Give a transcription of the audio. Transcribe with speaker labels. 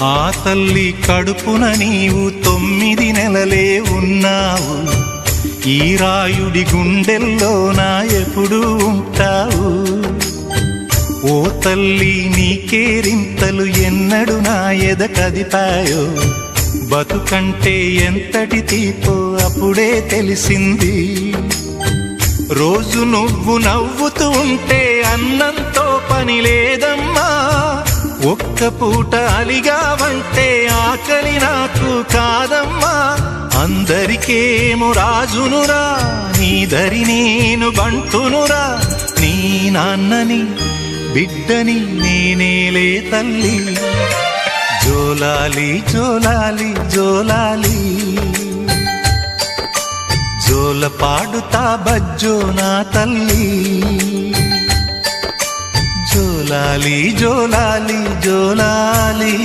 Speaker 1: ఆ తల్లి కడుపున నీవు 9 నెలలే ఉన్నావు. ఈ రాయుడి గుండెల్లో నా ఎప్పుడు ఉంటావు. ఓ తల్లి నీ కేరింతలు ఎన్నడు నా ఎద కదిపాయో. బతుకంటే ఎంతటి తీపో అప్పుడే తెలిసింది. రోజు నువ్వు నవ్వుతూ ఉంటే అన్నంతో పని లేదమ్మా. ఒక్క పూట అలిగావంటే ఆకలి నాకు కాదమ్మా. అందరికేమో రాజునురా, నీ దరి నేను బంటునురా. నీ నాన్నని బిడ్డని నేనేలే తల్లి. జోలాలి జోలాలి జోలాలి, జోల పాడుతా బజ్జో నా తల్లి. జోలాలి జోలాలి జోలాలి.